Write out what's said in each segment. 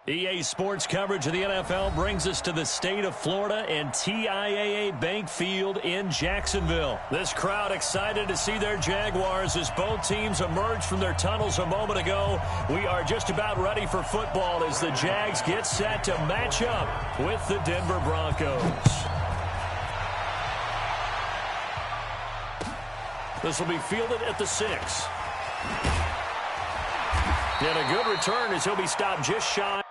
EA Sports coverage of the NFL brings us to the state of Florida and TIAA Bank Field in Jacksonville. This crowd excited to see their Jaguars as both teams emerged from their tunnels a moment ago. We are just about ready for football as the Jags get set to match up with the Denver Broncos. This will be fielded at the 6. And a good return as he'll be stopped just shy.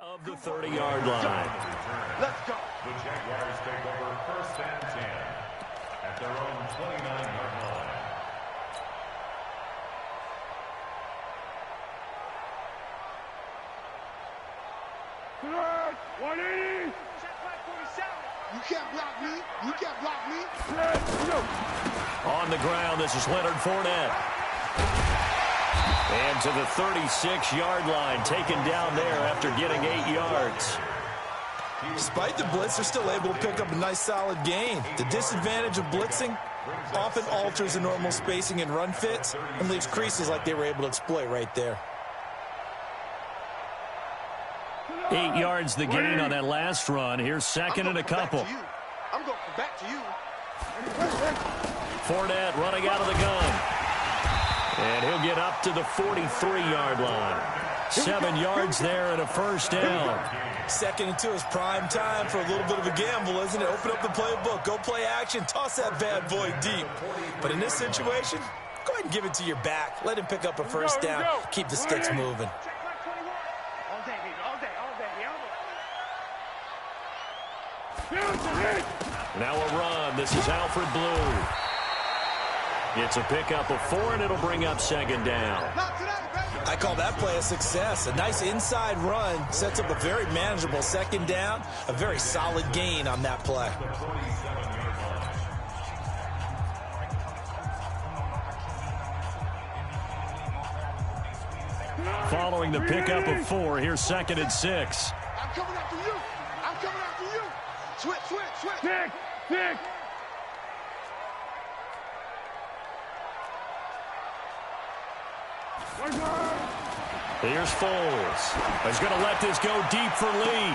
Of the 30-yard line. Let's go. The Jaguars take over 1st and 10 at their own 29-yard line. Third, 180. Check flag 47. You can't block me. You can't block me. On the ground, this is Leonard Fournette. And to the 36-yard line, taken down there after getting 8 yards. Despite the blitz, they're still able to pick up a nice solid gain. The disadvantage of blitzing often alters the normal spacing and run fits and leaves creases like they were able to exploit right there. 8 yards the gain on that last run. Here's second and a couple. I'm going back to you. Fournette running out of the gun. And he'll get up to the 43-yard line. 7 yards there and a first down. 2nd and 2 is prime time for a little bit of a gamble, isn't it? Open up the playbook, go play action, toss that bad boy deep. But in this situation, go ahead and give it to your back. Let him pick up a first down. Keep the sticks moving. Now a run. This is Alfred Blue. It's a pickup of 4, and it'll bring up 2nd down. I call that play a success. A nice inside run sets up a very manageable 2nd down. A very solid gain on that play. Following the pickup of 4, here's 2nd and 6. I'm coming after you. I'm coming after you. Switch. Dick. Here's Foles. He's going to let this go deep for Lee.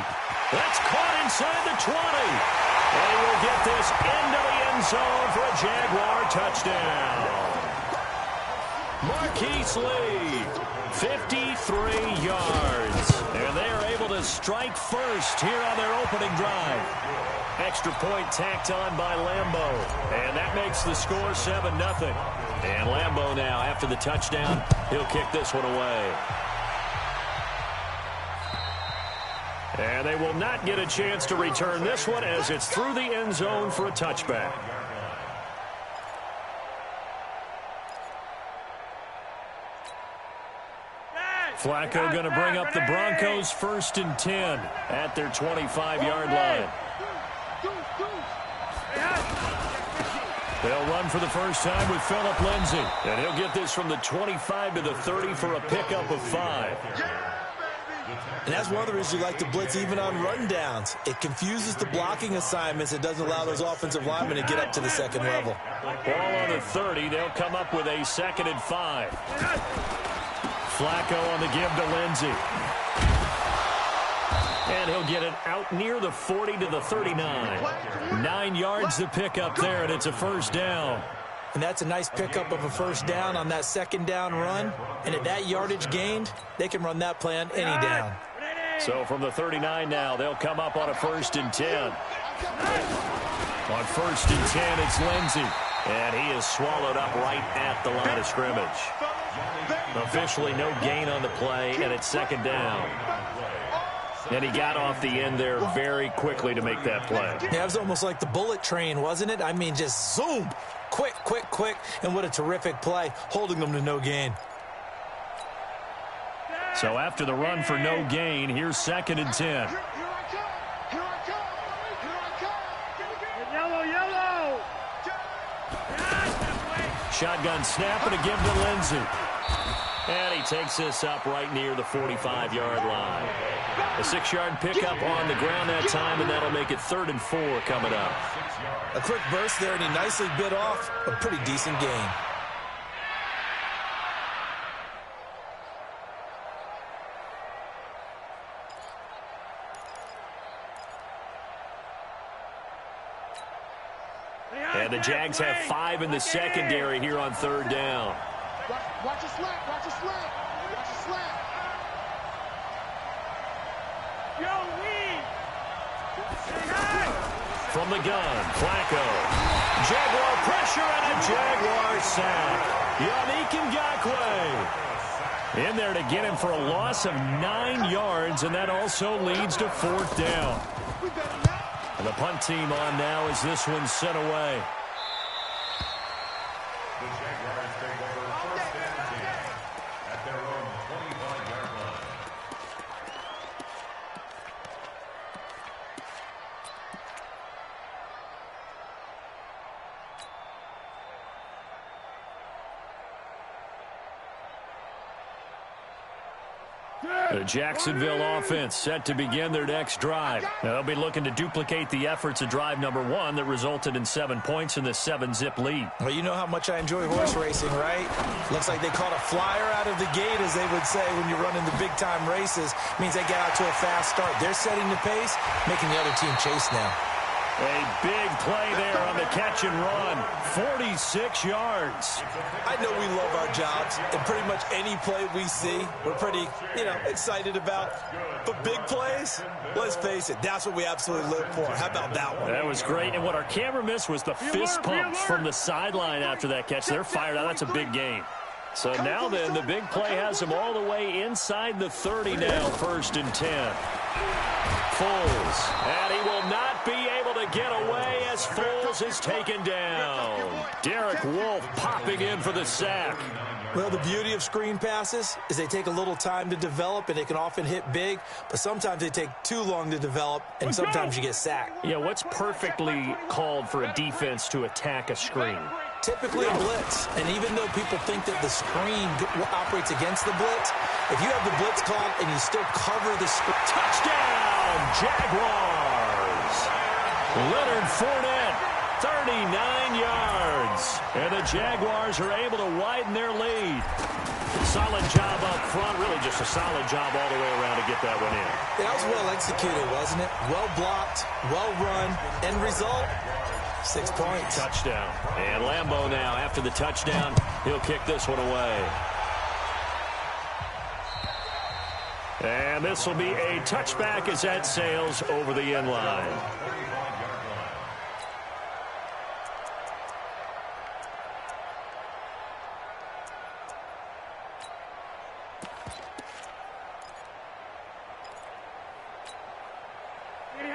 That's caught inside the 20. And he will get this into the end zone for a Jaguar touchdown. Marquise Lee, 53 yards. And they are able to strike first here on their opening drive. Extra point tacked on by Lambo. And that makes the score 7-0. And Lambo now, after the touchdown, he'll kick this one away. And they will not get a chance to return this one as it's through the end zone for a touchback. Flacco going to bring up the Broncos 1st and 10 at their 25-yard line. They'll run for the first time with Phillip Lindsay. And he'll get this from the 25 to the 30 for a pickup of 5. And that's one of the reasons you like to blitz even on rundowns. It confuses the blocking assignments. It doesn't allow those offensive linemen to get up to the 2nd level. Ball on the 30. They'll come up with a 2nd and 5. Flacco on the give to Lindsay. And he'll get it out near the 40 to the 39. 9 yards to pick up there, and it's a first down. And that's a nice pickup of a first down on that 2nd down run. And at that yardage gained, they can run that play on any down. So from the 39 now, they'll come up on a 1st and 10. On 1st and 10, it's Lindsay. And he is swallowed up right at the line of scrimmage. Officially no gain on the play, and it's second down. And he got off the end there very quickly to make that play. Yeah, it was almost like the bullet train, wasn't it? I mean, just zoom. Quick, quick, quick. And what a terrific play, holding them to no gain. So after the run for no gain, here's 2nd and 10. Here I come. Here I come. Here I come. Yellow, yellow. Shotgun snap and a give to Lindsey. And he takes this up right near the 45-yard line. A 6-yard pickup on the ground that time, and that'll make it 3rd and 4 coming up. A quick burst there, and he nicely bit off a pretty decent gain. And the Jags have 5 in the secondary here on 3rd down. Watch your slant. Watch your slant. Watch your slant. Yo, we. From the gun, Flacco. Jaguar pressure and a Jaguar sack. Yannick Ngakoue in there to get him for a loss of 9 yards, and that also leads to 4th down. And the punt team on now as this one's sent away. The Jaguars take over 1st and 10 at their own 25-yard line. The Jacksonville offense set to begin their next drive. Now, they'll be looking to duplicate the efforts of drive number 1 that resulted in 7 points in the 7-zip lead. Well, you know how much I enjoy horse racing, right? Looks like they caught a flyer out of the gate, as they would say when you're running the big-time races. Means they get out to a fast start. They're setting the pace, making the other team chase now. A big play there on the catch and run. 46 yards. I know we love our jobs, and pretty much any play we see, we're pretty, excited about. But big plays, let's face it, that's what we absolutely live for. How about that one? That was great, and what our camera missed was the fist pumps from the sideline after that catch. They're fired out. That's a big game. So now then, the big play has them all the way inside the 30 now, 1st and 10. Foles, and he will not be able to get away as Foles is taken down. Derek Wolfe popping in for the sack. Well, the beauty of screen passes is they take a little time to develop, and they can often hit big, but sometimes they take too long to develop, and sometimes you get sacked. Yeah, what's perfectly called for a defense to attack a screen? Typically a blitz, and even though people think that the screen operates against the blitz, if you have the blitz called and you still cover the screen. Touchdown, Jaguars! Leonard Fournette, 39 yards. And the Jaguars are able to widen their lead. Solid job up front, really just a solid job all the way around to get that one in. That was well executed, wasn't it? Well blocked, well run, end result, 6 points. Touchdown. And Lambeau now, after the touchdown, he'll kick this one away. And this will be a touchback as that sails over the end line.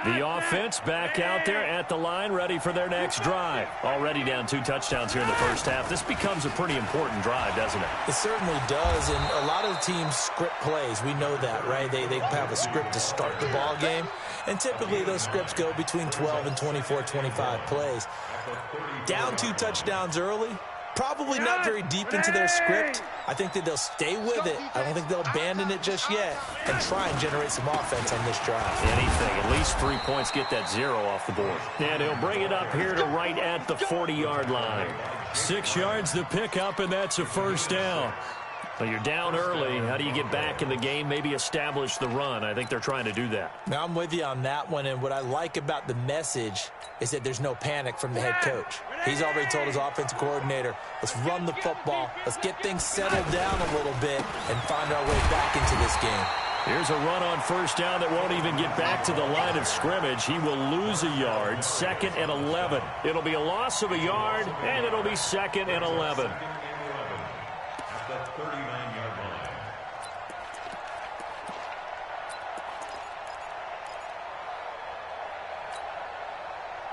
The offense back out there at the line, ready for their next drive. Already down 2 touchdowns here in the first half. This becomes a pretty important drive, doesn't it? It certainly does, and a lot of the teams script plays. We know that, right? They have a script to start the ball game, and typically those scripts go between 12 and 24, 25 plays. Down 2 touchdowns early, probably not very deep into their script. I think that they'll stay with it. I don't think they'll abandon it just yet and try and generate some offense on this drive. Anything. At least 3 points, get that 0 off the board. And he'll bring it up here to right at the 40-yard line. 6 yards to pick up, and that's a first down. Well, you're down early. How do you get back in the game, maybe establish the run? I think they're trying to do that. Now, I'm with you on that one, and what I like about the message is that there's no panic from the head coach. He's already told his offensive coordinator, let's run the football, let's get things settled down a little bit and find our way back into this game. Here's a run on first down that won't even get back to the line of scrimmage. He will lose a yard, 2nd and 11. It'll be a loss of a yard, and it'll be 2nd and 11. At the 39-yard line.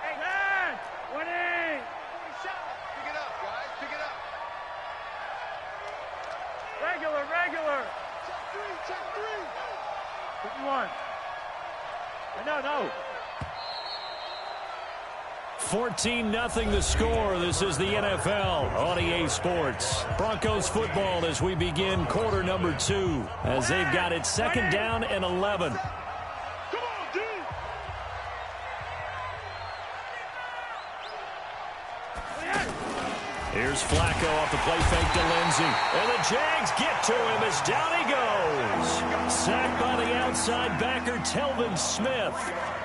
Hey, man! 20! 47! Pick it up, guys. Pick it up. Regular. Check three. 51. No. 14-0 the score. This is the NFL on EA Sports. Broncos football as we begin quarter number 2 as they've got it 2nd down and 11. Come on, dude! Here's Flacco off the play fake to Lindsey. And the Jags get to him as down he goes. Sacked by the outside backer, Telvin Smith.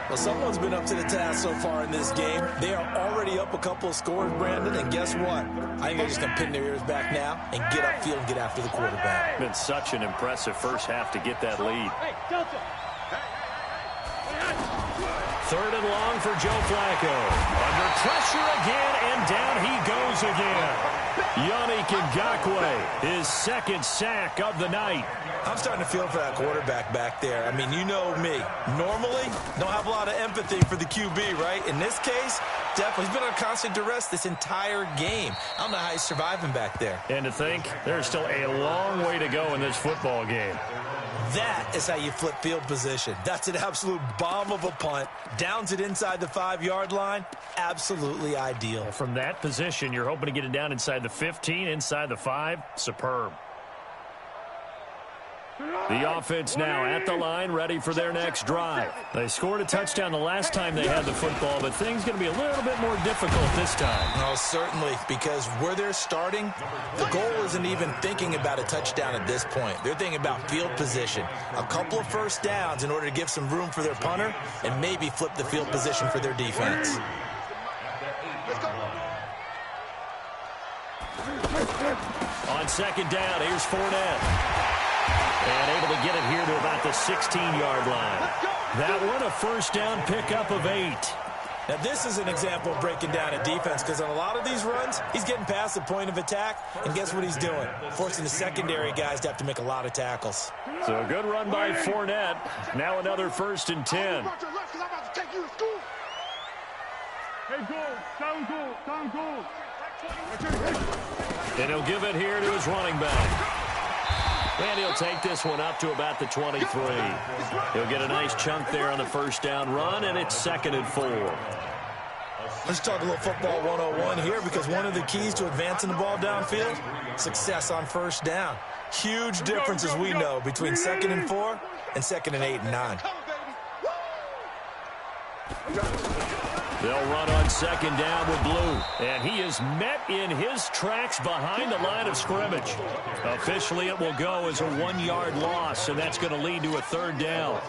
Well, someone's been up to the task so far in this game. They are already up a couple of scores, Brandon, and guess what? I think they're just going to pin their ears back now and get upfield and get after the quarterback. Been such an impressive first half to get that lead. Third and long for Joe Flacco. Under pressure again, and down he goes again. Yannick Ngakoue, his 2nd sack of the night. I'm starting to feel for that quarterback back there. I mean, you know me. Normally, don't have a lot of empathy for the QB, right? In this case, definitely. He's been under constant duress this entire game. I don't know how he's surviving back there. And to think, there's still a long way to go in this football game. That is how you flip field position. That's an absolute bomb of a punt. Downs it inside the 5-yard line. Absolutely ideal. From that position, you're hoping to get it down inside the 15, inside the 5. Superb. The offense now at the line, ready for their next drive. They scored a touchdown the last time they had the football, but things going to be a little bit more difficult this time. Oh, certainly, because where they're starting, the goal isn't even thinking about a touchdown at this point. They're thinking about field position. A couple of first downs in order to give some room for their punter and maybe flip the field position for their defense. On 2nd down, here's Fournette. And able to get it here to about the 16-yard line. That one a first down pickup of 8. Now, this is an example of breaking down a defense because on a lot of these runs, he's getting past the point of attack, and guess what he's doing? Forcing the secondary guys to have to make a lot of tackles. So a good run by Fournette. Now another 1st and 10. And he'll give it here to his running back. And he'll take this one up to about the 23. He'll get a nice chunk there on the first down run, and it's 2nd and 4. Let's talk a little football 101 here because one of the keys to advancing the ball downfield, success on first down. Huge difference, as we know, between 2nd and 4 and 2nd and 8 and 9. They'll run on 2nd down with Blue. And he is met in his tracks behind the line of scrimmage. Officially, it will go as a 1-yard loss, and that's going to lead to a 3rd down.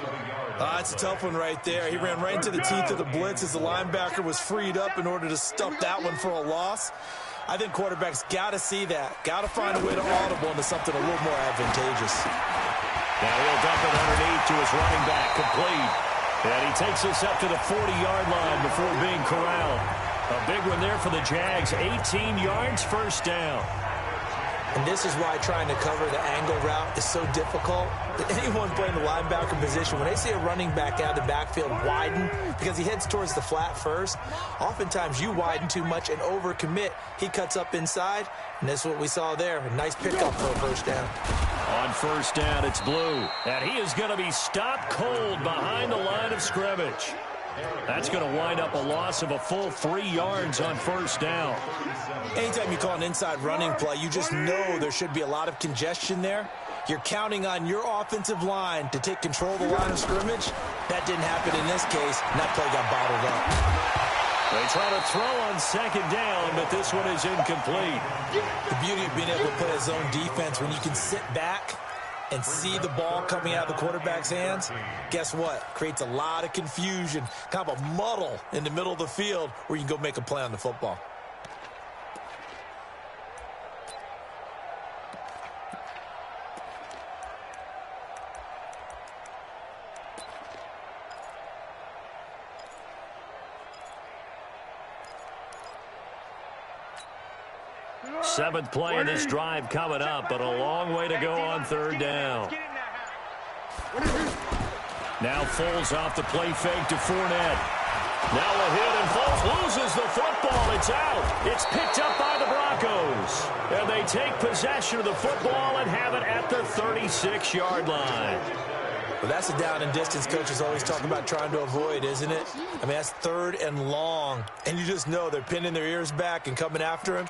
It's a tough one right there. He ran right into the teeth of the blitz as the linebacker was freed up in order to stuff that one for a loss. I think quarterbacks got to see that. Got to find a way to audible into something a little more advantageous. Now he'll dump it underneath to his running back, complete. And he takes us up to the 40-yard line before being corralled. A big one there for the Jags. 18 yards, first down. And this is why trying to cover the angle route is so difficult. Anyone playing the linebacker position, when they see a running back out of the backfield widen, because he heads towards the flat first, oftentimes you widen too much and overcommit. He cuts up inside, and that's what we saw there. A nice pickup for a first down. On first down, it's Blue. And he is going to be stopped cold behind the line of scrimmage. That's going to wind up a loss of a full 3 yards on first down. Anytime you call an inside running play, you just know there should be a lot of congestion there. You're counting on your offensive line to take control of the line of scrimmage. That didn't happen in this case, and that play got bottled up. They try to throw on 2nd down, but this one is incomplete. The beauty of being able to play a zone defense when you can sit back and see the ball coming out of the quarterback's hands, guess what? Creates a lot of confusion, kind of a muddle in the middle of the field where you can go make a play on the football. Seventh play in this drive coming up, but a long way to go on third down. Now Foles off the play fake to Fournette. Now a hit, and Foles loses the football. It's out. It's picked up by the Broncos. And they take possession of the football and have it at the 36-yard line. Well, that's a down and distance coaches always talk about trying to avoid, isn't it? I mean, that's third and long. And you just know they're pinning their ears back and coming after him,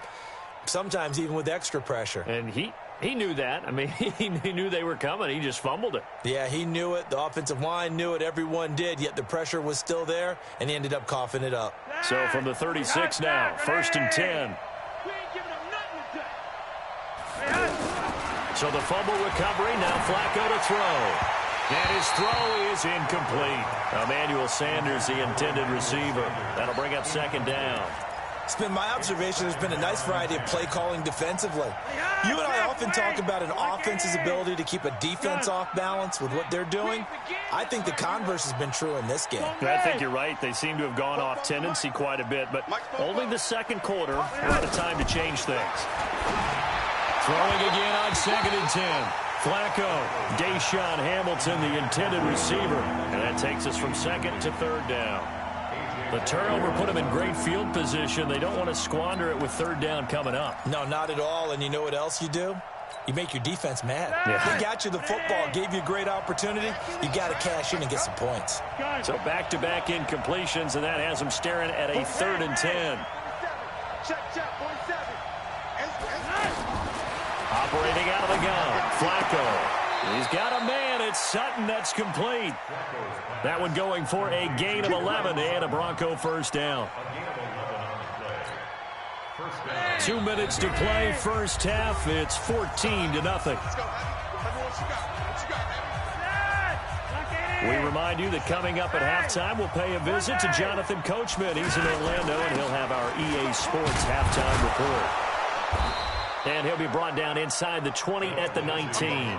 sometimes even with extra pressure. And he knew that. I mean, he knew they were coming. He just fumbled it. Yeah, he knew it. The offensive line knew it. Everyone did, yet the pressure was still there, and he ended up coughing it up. So from the 36 now, 1st and 10. So the fumble recovery, now Flacco to throw. And his throw is incomplete. Emmanuel Sanders, the intended receiver. That'll bring up 2nd down. It's been my observation there's been a nice variety of play calling defensively. You and I often talk about an offense's ability to keep a defense off balance with what they're doing. I think the converse has been true in this game. I think you're right. They seem to have gone off tendency quite a bit, but only the second quarter, a lot of time to change things. Throwing again on 2nd and 10. Flacco, Deshaun Hamilton, the intended receiver. And that takes us from 2nd to 3rd down. The turnover put them in great field position. They don't want to squander it with 3rd down coming up. No, not at all. And you know what else you do? You make your defense mad. Yeah. They got you the football, gave you a great opportunity. You got to cash in and get some points. So back-to-back incompletions, and that has them staring at a 3rd and 10. Operating out of the gun, Flacco. He's got a man. It's Sutton. That's complete. That one going for a gain of 11 and a Bronco 1st down. 2 minutes to play, first half. It's 14-0. We remind you that coming up at halftime, we'll pay a visit to Jonathan Coachman. He's in Orlando, and he'll have our EA Sports halftime report. And he'll be brought down inside the 20 at the 19.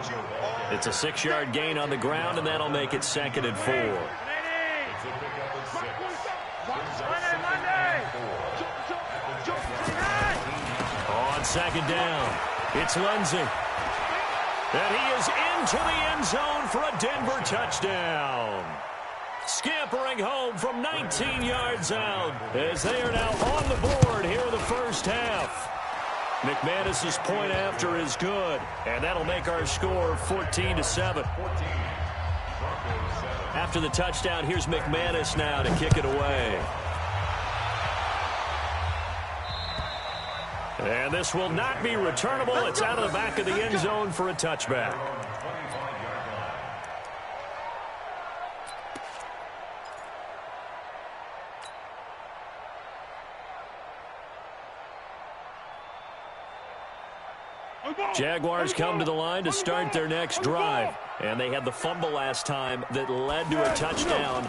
It's a 6-yard gain on the ground, and that'll make it 2nd and 4. On 2nd down, it's Lindsey. And he is into the end zone for a Denver touchdown. Scampering home from 19 yards out as they are now on the board here in the first half. McManus's point after is good, and that'll make our score 14-7. After the touchdown, here's McManus now to kick it away. And this will not be returnable. It's out of the back of the end zone for a touchback. Jaguars come to the line to start their next drive. And they had the fumble last time that led to a touchdown.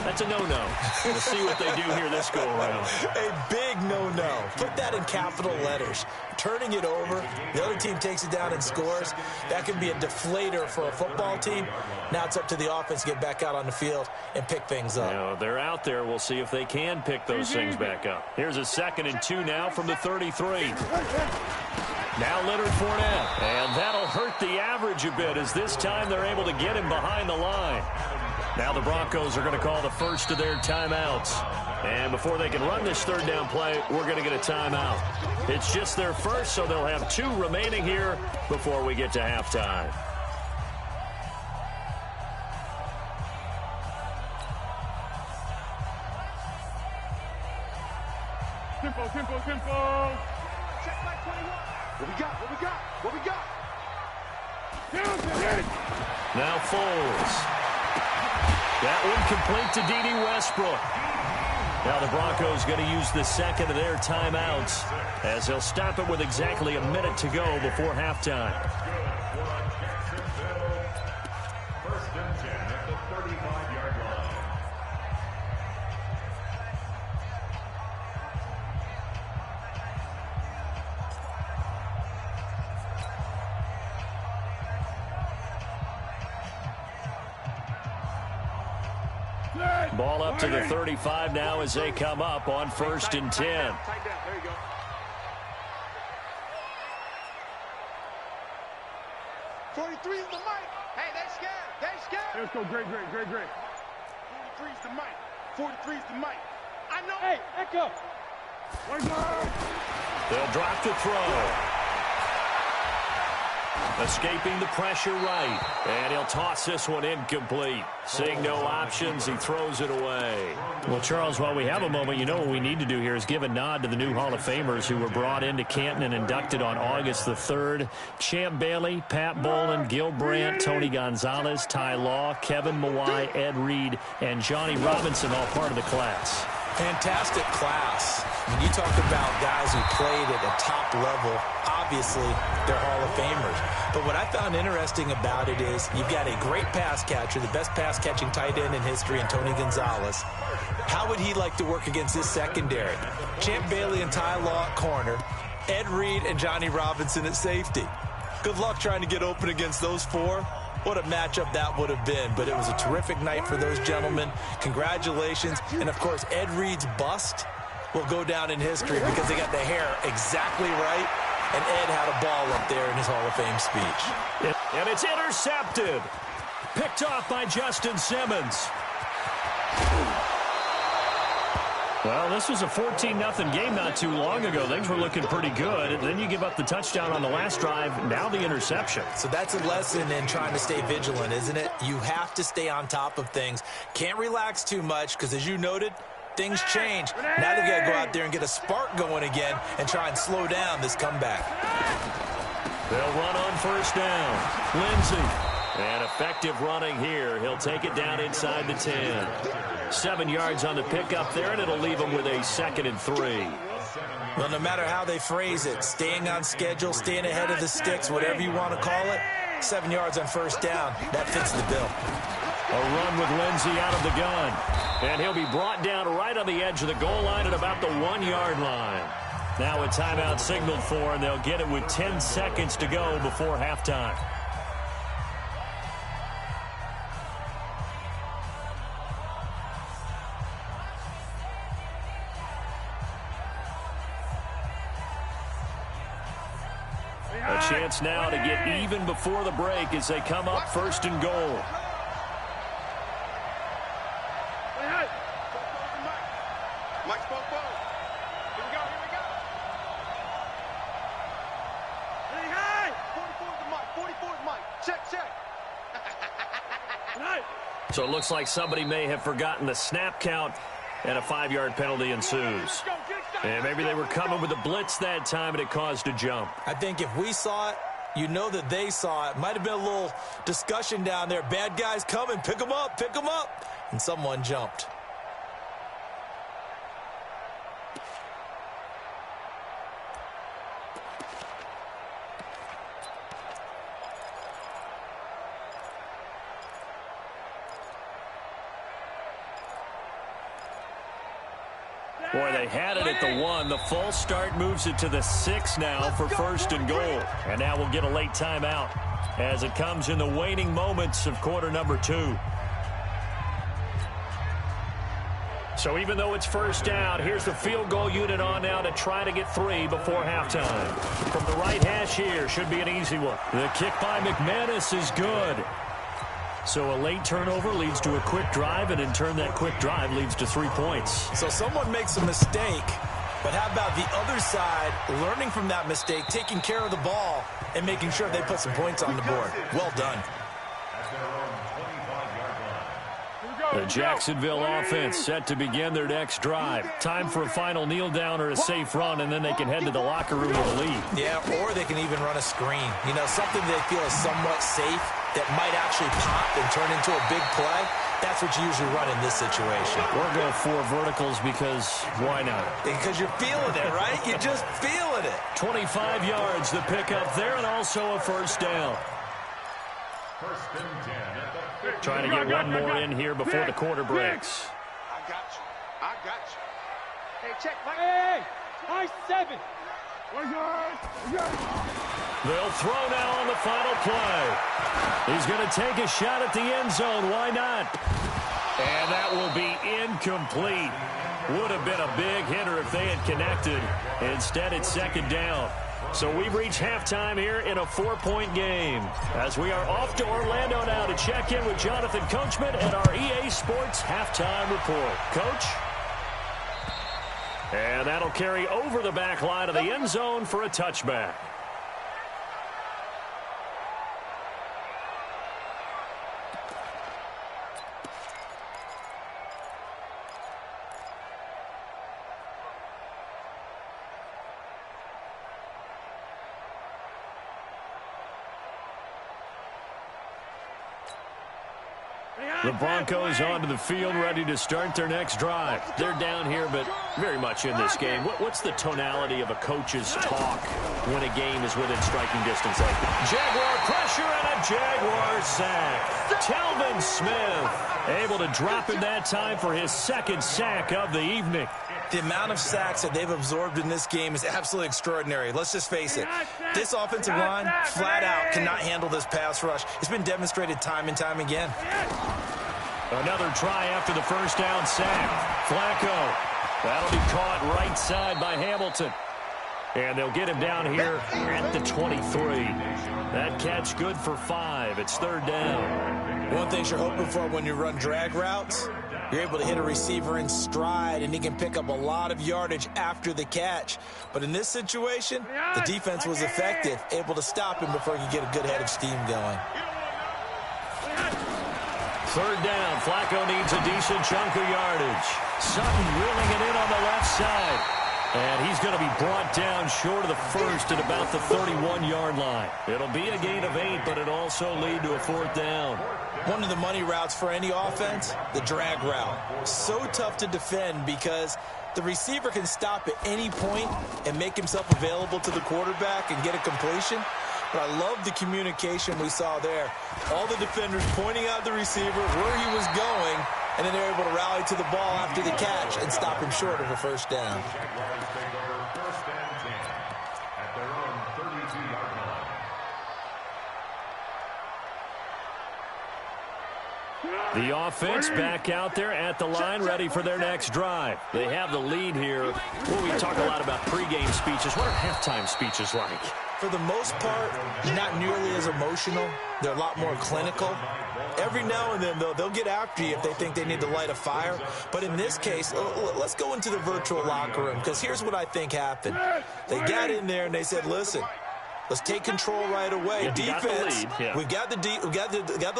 That's a no-no. We'll see what they do here this go-around. A big no-no. Put that in capital letters. Turning it over, the other team takes it down and scores. That can be a deflator for a football team. Now it's up to the offense to get back out on the field and pick things up. You know, they're out there. We'll see if they can pick those things back up. Here's a 2nd and 2 now from the 33. Now Leonard Fournette, and that'll hurt the average a bit as this time they're able to get him behind the line. Now the Broncos are going to call the first of their timeouts. And before they can run this 3rd down play, we're going to get a timeout. It's just their first, so they'll have 2 remaining here before we get to halftime. Tempo. Check back 21. What we got? Now Foles. That one complete to D.D. Westbrook. Now the Broncos going to use the 2nd of their timeouts as they'll stop it with exactly a minute to go before halftime. First and 10 at the 35-yard line. Ball up to the 35 now as they come up on 1st and 10. 43 is the mic. Hey, they scared. They scared. Let's go, great. 43 is the mic. 43 is the mic. I know. Hey, echo. They'll drop the throw. Escaping the pressure right. And he'll toss this one incomplete. Seeing no options, he throws it away. Well, Charles, while we have a moment, you know what we need to do here is give a nod to the new Hall of Famers who were brought into Canton and inducted on August the 3rd. Champ Bailey, Pat Bolin, Gil Brandt, Tony Gonzalez, Ty Law, Kevin Mawai, Ed Reed, and Johnny Robinson, all part of the class. Fantastic class. When you talk about guys who played at a top level, obviously they're Hall of Famers. But what I found interesting about it is you've got a great pass catcher, the best pass-catching tight end in history, and Tony Gonzalez. How would he like to work against his secondary? Champ Bailey and Ty Law at corner, Ed Reed and Johnny Robinson at safety. Good luck trying to get open against those four. What a matchup that would have been, but it was a terrific night for those gentlemen. Congratulations. And, of course, Ed Reed's bust will go down in history because they got the hair exactly right, and Ed had a ball up there in his Hall of Fame speech. And it's intercepted. Picked off by Justin Simmons. Well, this was a 14-0 game not too long ago. Things were looking pretty good. And then you give up the touchdown on the last drive. Now the interception. So that's a lesson in trying to stay vigilant, isn't it? You have to stay on top of things. Can't relax too much because, as you noted, things change. Now they've got to go out there and get a spark going again and try and slow down this comeback. They'll run on first down. Lindsey. And effective running here. He'll take it down inside the 10. 7 yards on the pickup there, and it'll leave him with a 2nd and 3. Well, no matter how they phrase it, staying on schedule, staying ahead of the sticks, whatever you want to call it, 7 yards on first down, that fits the bill. A run with Lindsey out of the gun. And he'll be brought down right on the edge of the goal line at about the 1-yard line. Now a timeout signaled for, and they'll get it with 10 seconds to go before halftime. A chance now to get even before the break as they come up 1st and goal. Mike's both. Here we go. Hey! 44 is the mic. 44 is Mike. Check. So it looks like somebody may have forgotten the snap count, and a 5-yard penalty ensues. And maybe they were coming with a blitz that time, and it caused a jump. I think if we saw it, you know that they saw it. Might have been a little discussion down there. Bad guys coming. Pick them up. And someone jumped. Boy, they had it at the 1. The false start moves it to the 6 now for 1st and goal. And now we'll get a late timeout as it comes in the waning moments of quarter number 2. So even though it's first down, here's the field goal unit on now to try to get 3 before halftime. From the right hash here, should be an easy one. The kick by McManus is good. So a late turnover leads to a quick drive, and in turn that quick drive leads to 3 points. So someone makes a mistake, but how about the other side learning from that mistake, taking care of the ball, and making sure they put some points on the board? Well done. The Jacksonville offense set to begin their next drive. Time for a final kneel down or a safe run, and then they can head to the locker room with a lead. Yeah, or they can even run a screen. You know, something they feel is somewhat safe that might actually pop and turn into a big play. That's what you usually run in this situation. Or go 4 verticals because why not? Because you're feeling it, right? You're just feeling it. 25 yards the pickup there, and also a first down. Trying to get one more in here before the quarter breaks. I got you. Hey, check. Hey, nice 7. They'll throw now on the final play. He's going to take a shot at the end zone. Why not? And that will be incomplete. Would have been a big hitter if they had connected. Instead, it's second down. So we've reached halftime here in a 4-point game. As we are off to Orlando now to check in with Jonathan Coachman and our EA Sports Halftime Report. Coach? And that'll carry over the back line of the end zone for a touchback. The Broncos onto the field, ready to start their next drive. They're down here, but very much in this game. What's the tonality of a coach's talk when a game is within striking distance like that? Jaguar pressure and a Jaguar sack. Telvin Smith able to drop in that time for his second sack of the evening. The amount of sacks that they've absorbed in this game is absolutely extraordinary. Let's just face it. This offensive line, flat out, cannot handle this pass rush. It's been demonstrated time and time again. Another try after the first down sack. Flacco. That'll be caught right side by Hamilton. And they'll get him down here at the 23. That catch good for 5. It's third down. One thing you're hoping for when you run drag routes, you're able to hit a receiver in stride, and he can pick up a lot of yardage after the catch. But in this situation, the defense was effective, able to stop him before he could get a good head of steam going. Third down. Flacco needs a decent chunk of yardage. Sutton reeling it in on the left side. And he's going to be brought down short of the first at about the 31-yard line. It'll be a gain of 8, but it'll also lead to a fourth down. One of the money routes for any offense, the drag route. So tough to defend because the receiver can stop at any point and make himself available to the quarterback and get a completion. But I love the communication we saw there. All the defenders pointing out the receiver, where he was going, and then they're able to rally to the ball after the catch and stop him short of a first down. The offense back out there at the line, ready for their next drive. They have the lead here. Well, we talk a lot about pregame speeches. What are halftime speeches like? For the most part, not nearly as emotional. They're a lot more clinical. Every now and then, though, they'll get after you if they think they need to light a fire. But in this case, let's go into the virtual locker room, because here's what I think happened. They got in there and they said, listen, let's take control right away. Yeah, defense, we've got the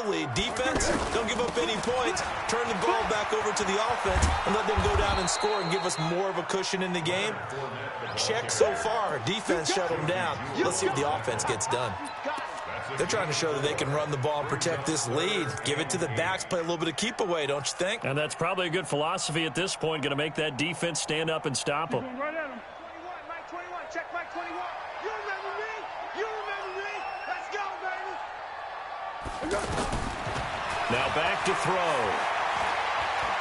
lead. Defense, don't give up any points. Turn the ball back over to the offense and let them go down and score and give us more of a cushion in the game. Check so far. Defense shut them down. Let's see if the offense gets done. They're trying to show that they can run the ball and protect this lead. Give it to the backs, play a little bit of keep away, don't you think? And that's probably a good philosophy at this point, going to make that defense stand up and stop them. Right at him. 21, Mike 21, check Mike 21. You remember me? You remember me? Let's go, baby. Now back to throw.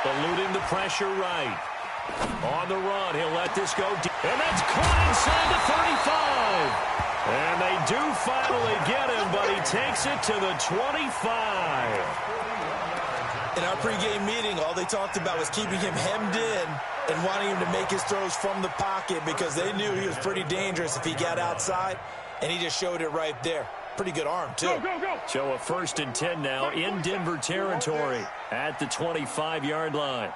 Eluding the pressure right. On the run, he'll let this go deep. And that's caught inside the 35. And they do finally get him, but he takes it to the 25. In our pregame meeting, all they talked about was keeping him hemmed in and wanting him to make his throws from the pocket because they knew he was pretty dangerous if he got outside, and he just showed it right there. Pretty good arm, too. Go. So a 1st and 10 now in Denver territory at the 25-yard line.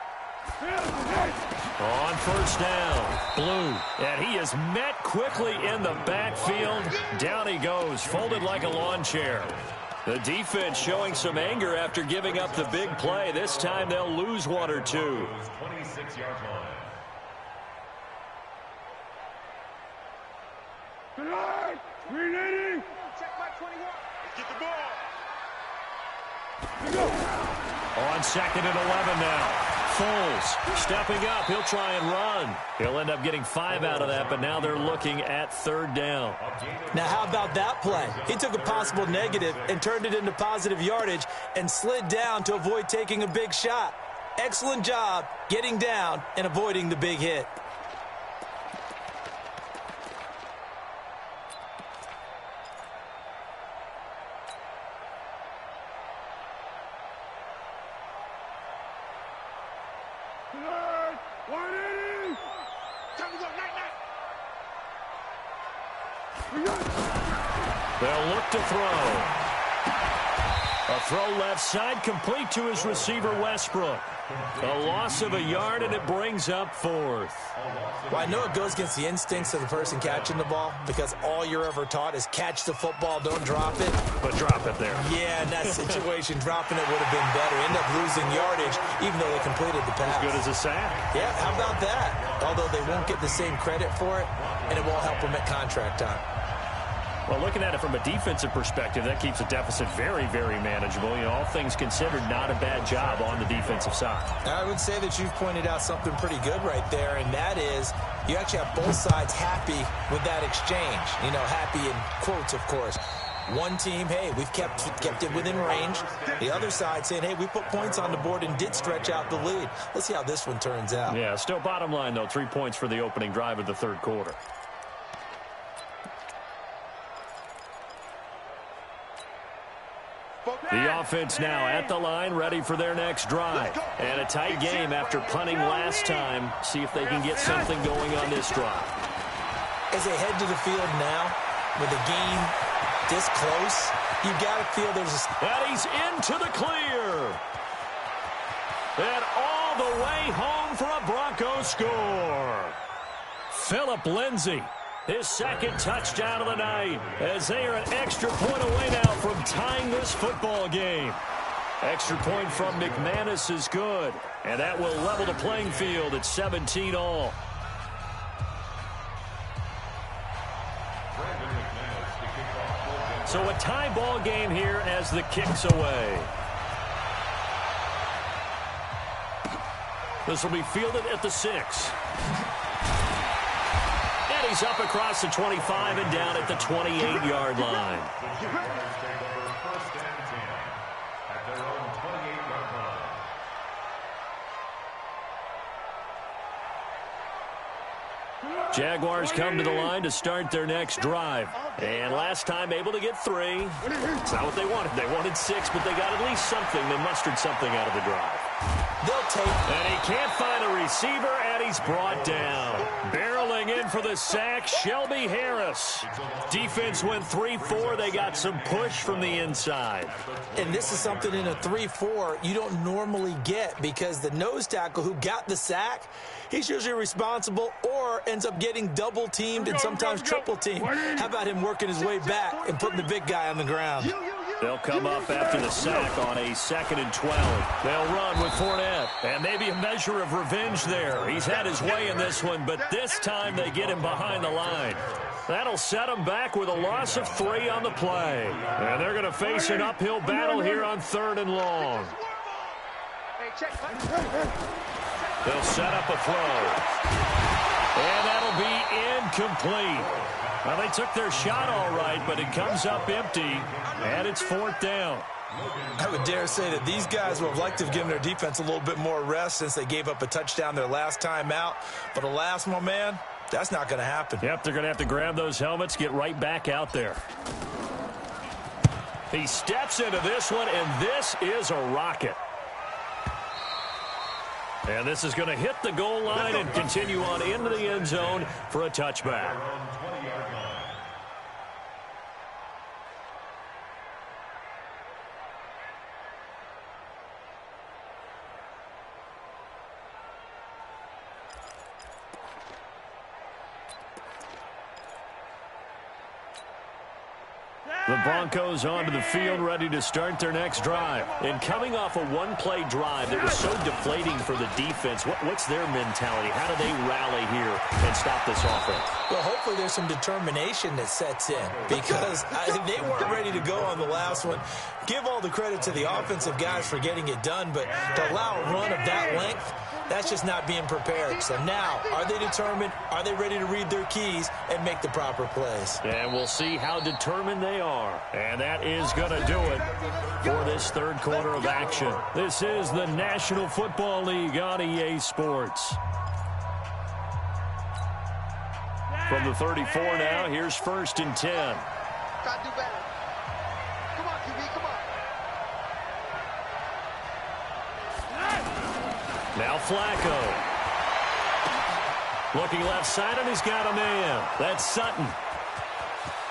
On first down, Blue, and he is met quickly in the backfield. Down he goes, folded like a lawn chair. The defense showing some anger after giving up the big play. This time they'll lose 1 or 2. 26-yard line. Tonight, reading. Check Mike 21. Let's get the ball. On 2nd and 11 now. Foles stepping up. He'll try and run. He'll end up getting 5 out of that, but now they're looking at 3rd down. Now, how about that play? He took a possible negative and turned it into positive yardage and slid down to avoid taking a big shot. Excellent job getting down and avoiding the big hit. 180. Time to go. Night, night. They'll look to throw. A throw left side, complete to his receiver, Westbrook. A loss of a yard, and it brings up fourth. Well, I know it goes against the instincts of the person catching the ball because all you're ever taught is catch the football, don't drop it. But drop it there. Yeah, in that situation, dropping it would have been better. End up losing yardage, even though they completed the pass. As good as a sack. Yeah, how about that? Although they won't get the same credit for it, and it won't help them at contract time. Well, looking at it from a defensive perspective, that keeps the deficit very, very manageable. You know, all things considered, not a bad job on the defensive side. I would say that you've pointed out something pretty good right there, and that is you actually have both sides happy with that exchange. You know, happy in quotes, of course. One team, hey, we've kept it within range. The other side saying, hey, we put points on the board and did stretch out the lead. Let's see how this one turns out. Yeah, still bottom line, though, 3 points for the opening drive of the third quarter. The offense now at the line, ready for their next drive. And a tight game after punting last time. See if they can get something going on this drive. As they head to the field now, with the game this close, you got to feel there's a... And he's into the clear. And all the way home for a Bronco score. Phillip Lindsay. His second touchdown of the night as they are an extra point away now from tying this football game. Extra point from McManus is good, and that will level the playing field at 17 all. So a tie ball game here as the kick's away. This will be fielded at the 6. He's up across the 25 and down at the 28-yard line. Jaguars come to the line to start their next drive. And last time able to get 3. It's not what they wanted. They wanted 6, but they got at least something. They mustered something out of the drive. They'll take. And he can't find a receiver, and he's brought down. Barreling in for the sack, Shelby Harris. Defense went 3-4. They got some push from the inside. And this is something in a 3-4 you don't normally get because the nose tackle who got the sack, he's usually responsible or ends up getting double-teamed and sometimes triple-teamed. How about him working his way back and putting the big guy on the ground? They'll come up after the sack on a 2nd and 12. They'll run with Fournette. And maybe a measure of revenge there. He's had his way in this one, but this time they get him behind the line. That'll set him back with a loss of 3 on the play. And they're going to face an uphill battle here on 3rd and long. They'll set up a throw. And that'll be incomplete. Well, they took their shot all right, but it comes up empty, and it's 4th down. I would dare say that these guys would have liked to have given their defense a little bit more rest since they gave up a touchdown their last time out. But alas, my man, that's not going to happen. Yep, they're going to have to grab those helmets, get right back out there. He steps into this one, and this is a rocket. And this is going to hit the goal line and continue on into the end zone for a touchback. The Broncos onto the field, ready to start their next drive. And coming off a one-play drive that was so deflating for the defense, what's their mentality? How do they rally here and stop this offense? Well, hopefully there's some determination that sets in because they weren't ready to go on the last one. Give all the credit to the offensive guys for getting it done, but to allow a run of that length, that's just not being prepared. So now, are they determined? Are they ready to read their keys and make the proper plays? And we'll see how determined they are. And that is going to do it for this third quarter of action. This is the National Football League on EA Sports. From the 34 now, here's 1st and 10. Try to do better. Come on, QB, come on. Now Flacco. Looking left side, and he's got a man. That's Sutton.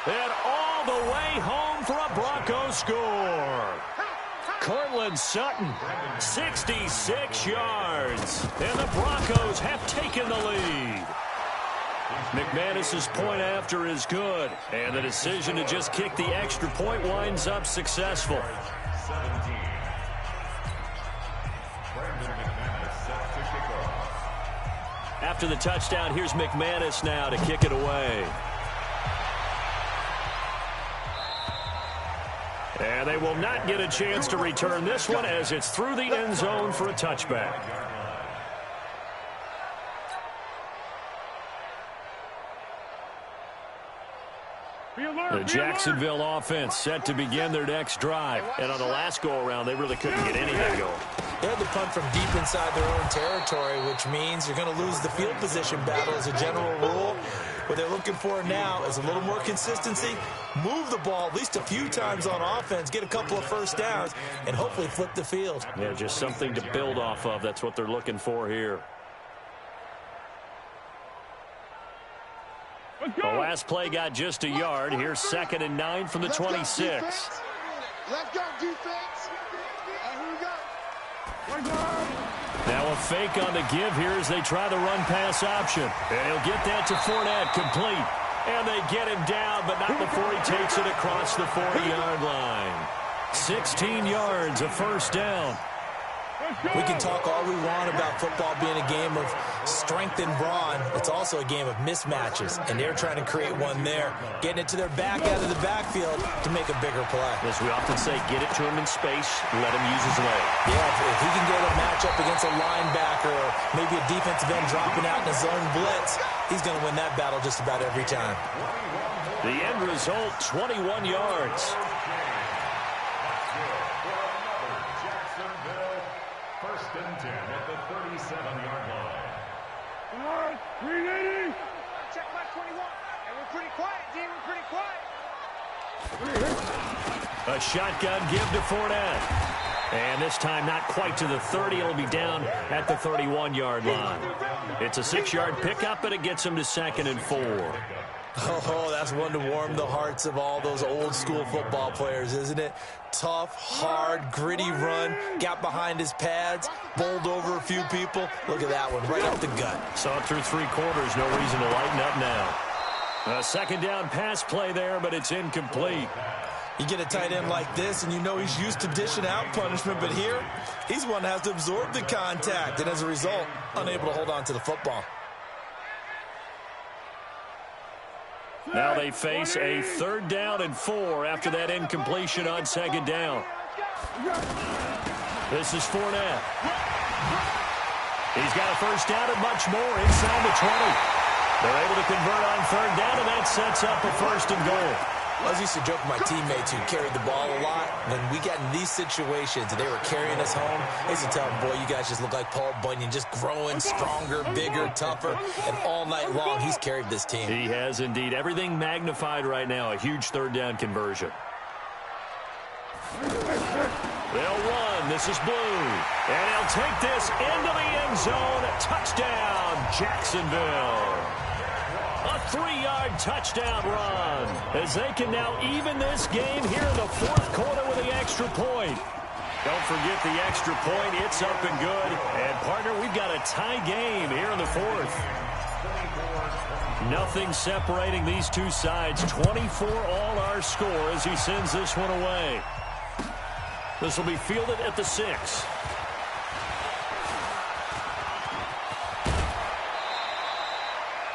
And all the way home for a Bronco score. Cortland Sutton, 66 yards. And the Broncos have taken the lead. McManus's point after is good. And the decision to just kick the extra point winds up successful. 17. Brandon McManus set to kick off. After the touchdown, here's McManus now to kick it away. And they will not get a chance to return this one as it's through the end zone for a touchback. The Jacksonville offense set to begin their next drive. And on the last go-around, they really couldn't get anything going. They had to punt from deep inside their own territory, which means you're going to lose the field position battle as a general rule. What they're looking for now is a little more consistency, move the ball at least a few times on offense, get a couple of first downs, and hopefully flip the field. Yeah, just something to build off of. That's what they're looking for here. The last play got just a yard. Here's 2nd and 9 from the 26. Let's go, defense. And here we go. Now a fake on the give here as they try the run-pass option. And he'll get that to Fournette, complete. And they get him down, but not before he takes it across the 40-yard line. 16 yards, a first down. We can talk all we want about football being a game of strength and brawn. It's also a game of mismatches, and they're trying to create one there, getting it to their back out of the backfield to make a bigger play. As we often say, get it to him in space, let him use his leg. Yeah, if he can get a matchup against a linebacker or maybe a defensive end dropping out in a zone blitz, he's going to win that battle just about every time. The end result, 21 yards. First and 10 at the 37-yard line. All right, 380. Check my 21. And we're pretty quiet, D. We're pretty quiet. A shotgun give to Fournette. And this time not quite to the 30. It'll be down at the 31-yard line. It's a 6-yard pickup, and it gets him to 2nd and 4. Oh, that's one to warm the hearts of all those old-school football players, isn't it? Tough, hard, gritty run, got behind his pads, bowled over a few people. Look at that one, right up the gut. Saw it through 3 quarters, no reason to lighten up now. A 2nd down pass play there, but it's incomplete. You get a tight end like this, and you know he's used to dishing out punishment, but here, he's one that has to absorb the contact, and as a result, unable to hold on to the football. Now they face a 3rd down and 4 after that incompletion on 2nd down. This is Fournette. He's got a first down and much more inside the 20. They're able to convert on 3rd down, and that sets up a 1st and goal. I used to joke with my teammates who carried the ball a lot. When we got in these situations and they were carrying us home, I used to tell them, boy, you guys just look like Paul Bunyan, just growing stronger, bigger, tougher, and all night long he's carried this team. He has indeed. Everything magnified right now, a huge 3rd down conversion. They'll run. This is Blue. And he'll take this into the end zone. Touchdown, Jacksonville. A 3-yard touchdown run as they can now even this game here in the 4th quarter with the extra point. Don't forget the extra point. It's up and good. And, partner, we've got a tie game here in the 4th. Nothing separating these two sides. 24 all our score as he sends this one away. This will be fielded at the 6.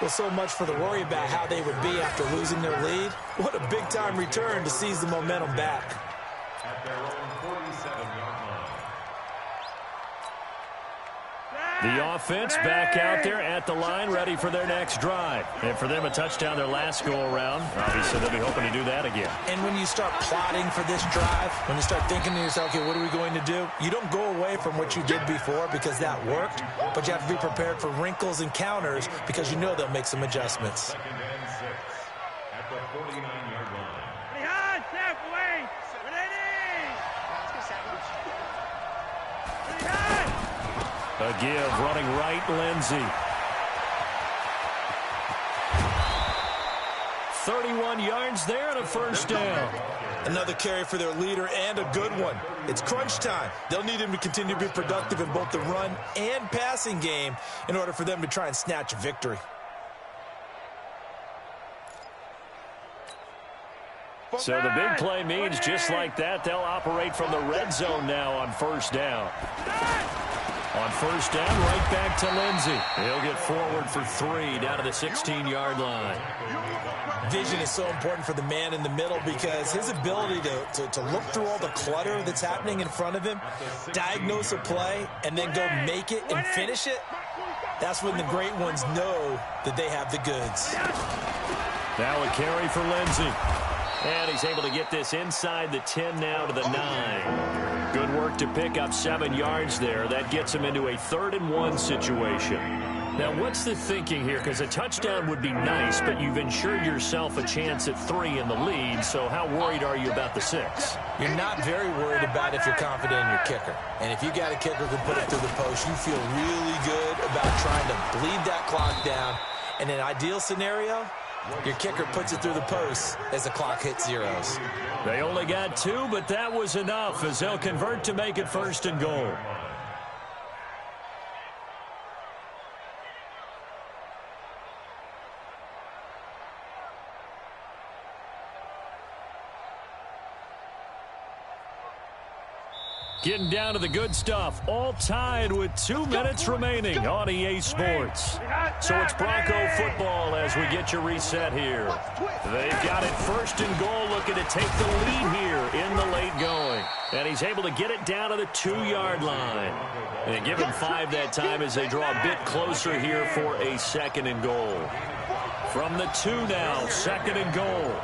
Well, so much for the worry about how they would be after losing their lead. What a big-time return to seize the momentum back. At their own 47-yard line. The offense back out there at the line, ready for their next drive. And for them, a touchdown their last go-around. Obviously, they'll be hoping to do that again. And when you start plotting for this drive, when you start thinking to yourself, okay, what are we going to do? You don't go away from what you did before because that worked, but you have to be prepared for wrinkles and counters because you know they'll make some adjustments. 2nd and 6 at the 49-yard line. Behind, step away. 180. Behind. A give, running right, Lindsey. 31 yards there and a first down. Another carry for their leader and a good one. It's crunch time. They'll need him to continue to be productive in both the run and passing game in order for them to try and snatch a victory. So the big play means just like that, they'll operate from the red zone now on first down. On first down, right back to Lindsey. He'll get forward for 3 down to the 16-yard line. Vision is so important for the man in the middle because his ability to look through all the clutter that's happening in front of him, diagnose a play, and then go make it and finish it, that's when the great ones know that they have the goods. Now a carry for Lindsey. And he's able to get this inside the 10 now to the 9. Good work to pick up 7 yards there. That gets him into a 3rd-and-1 situation. Now, what's the thinking here? Because a touchdown would be nice, but you've ensured yourself a chance at 3 in the lead, so how worried are you about the 6? You're not very worried about if you're confident in your kicker. And if you got a kicker who put it through the post, you feel really good about trying to bleed that clock down. In an ideal scenario, your kicker puts it through the post as the clock hits zeros. They only got 2, but that was enough as they'll convert to make it 1st and goal. Getting down to the good stuff, all tied with 2 minutes remaining on EA Sports. So it's Bronco football as we get your reset here. They've got it 1st and goal, looking to take the lead here in the late going. And he's able to get it down to the 2-yard line. And give him 5 that time as they draw a bit closer here for a 2nd and goal. From the 2 now, 2nd and goal.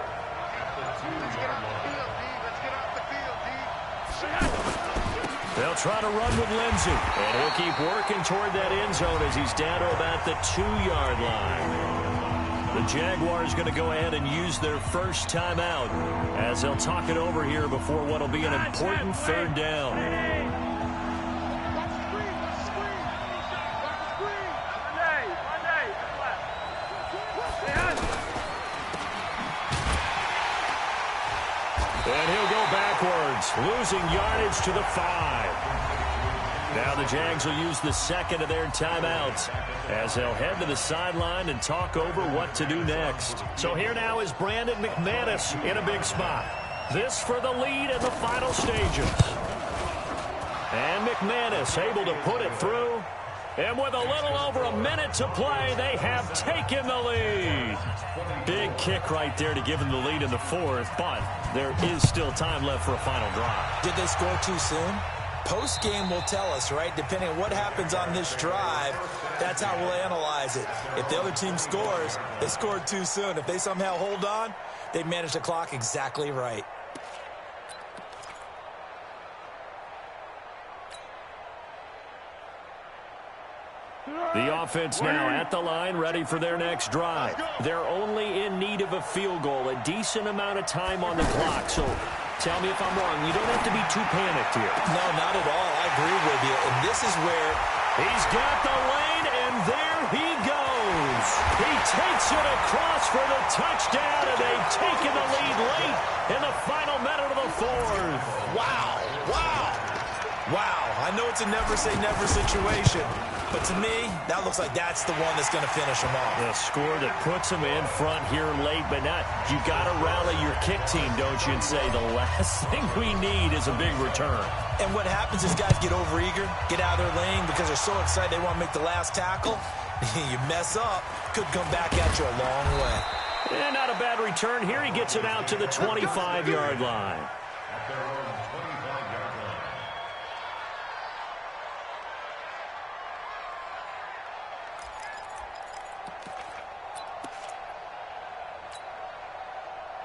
They'll try to run with Lindsey. And he'll keep working toward that end zone as he's down to about the 2-yard line. The Jaguars going to go ahead and use their first timeout as they'll talk it over here before what will be an important 3rd down. And he'll go backwards, losing yardage to the 5. Now the Jags will use the 2nd of their timeouts as they'll head to the sideline and talk over what to do next. So here now is Brandon McManus in a big spot. This for the lead in the final stages. And McManus able to put it through. And with a little over a minute to play, they have taken the lead. Big kick right there to give them the lead in the 4th, but there is still time left for a final drive. Did they score too soon? Post-game will tell us, right? Depending on what happens on this drive, that's how we'll analyze it. If the other team scores, they scored too soon. If they somehow hold on, they manage the clock exactly right. The offense now at the line, ready for their next drive. They're only in need of a field goal, a decent amount of time on the clock. So tell me if I'm wrong. You don't have to be too panicked here. No, not at all. I agree with you. And this is where he's got the lane, and there he goes. He takes it across for the touchdown, and they've taken the lead late in the final minute of the 4th. Wow. I know it's a never-say-never situation, but to me, that looks like that's the one that's going to finish them off. The score that puts them in front here late, but not. You got to rally your kick team, don't you, and say the last thing we need is a big return. And what happens is guys get overeager, get out of their lane because they're so excited they want to make the last tackle. You mess up, could come back at you a long way. And not a bad return here. He gets it out to the 25-yard line.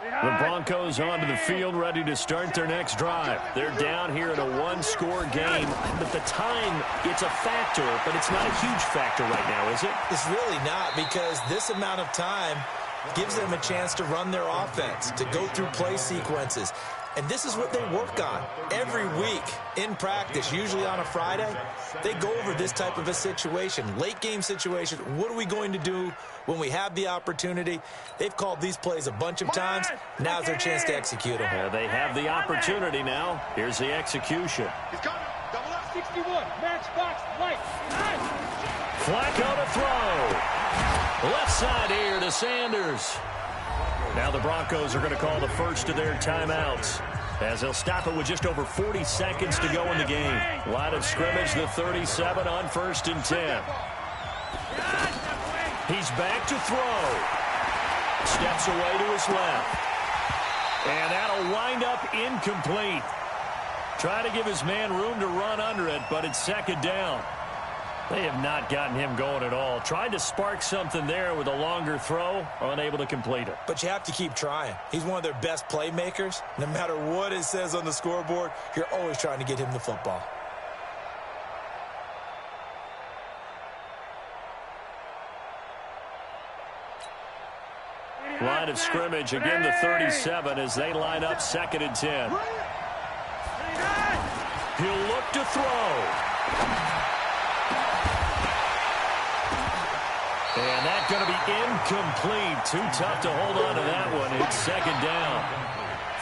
The Broncos onto the field, ready to start their next drive. They're down here in a 1-score game, but the time, it's a factor, but it's not a huge factor right now, is it? It's really not, because this amount of time gives them a chance to run their offense, to go through play sequences. And this is what they work on every week in practice, usually on a Friday. They go over this type of a situation, late game situation. What are we going to do when we have the opportunity? They've called these plays a bunch of times. Now's their chance to execute them. Yeah, they have the opportunity now. Here's the execution. He's coming. Double up. 61, match box, right. Flacco to throw. Left side here to Sanders. Now the Broncos are going to call the first of their timeouts, as they'll stop it with just over 40 seconds to go in the game. Line of scrimmage, the 37 on 1st and 10. He's back to throw. Steps away to his left. And that'll wind up incomplete. Try to give his man room to run under it, but it's 2nd down. They have not gotten him going at all. Tried to spark something there with a longer throw, unable to complete it. But you have to keep trying. He's one of their best playmakers. No matter what it says on the scoreboard, you're always trying to get him the football. Line of scrimmage, again the 37 as they line up 2nd and 10. He'll look to throw. And that's going to be incomplete. Too tough to hold on to that one. It's 2nd down.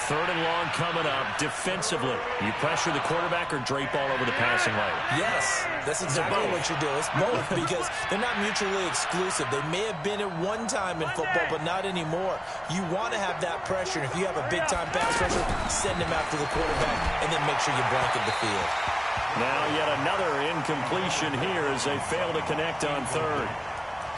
3rd and long coming up. Defensively, you pressure the quarterback or drape all over the passing lane? Yes, that's exactly what you do. It's both, because they're not mutually exclusive. They may have been at one time in football, but not anymore. You want to have that pressure. If you have a big-time pass rusher, send him after the quarterback, and then make sure you blanket the field. Now yet another incompletion here as they fail to connect on 3rd.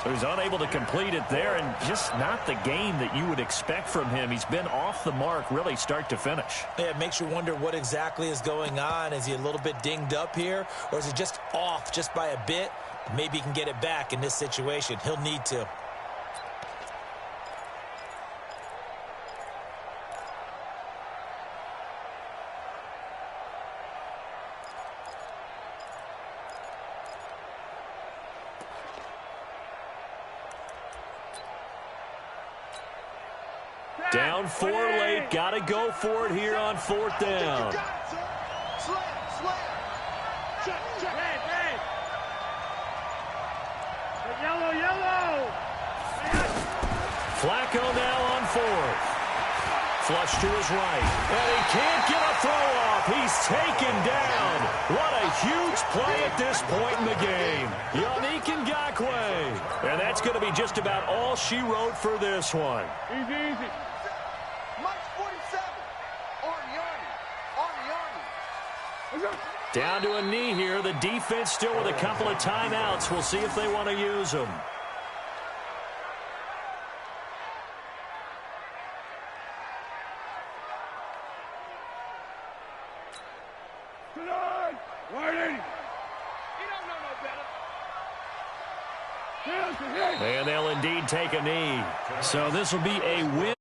So he's unable to complete it there, and just not the game that you would expect from him. He's been off the mark really start to finish. Yeah, it makes you wonder what exactly is going on. Is he a little bit dinged up here, or is he just off just by a bit? Maybe he can get it back in this situation. He'll need to. Down 4 late. Got to go for it here on 4th down. Yellow. Flacco now on 4th. Flush to his right. And he can't get a throw off. He's taken down. What a huge play at this point in the game. Yannick Ngakoue. And that's going to be just about all she wrote for this one. Easy. Mike's 47. Army. Down to a knee here. The defense still with a couple of timeouts. We'll see if they want to use them. And they'll indeed take a knee. So this will be a win.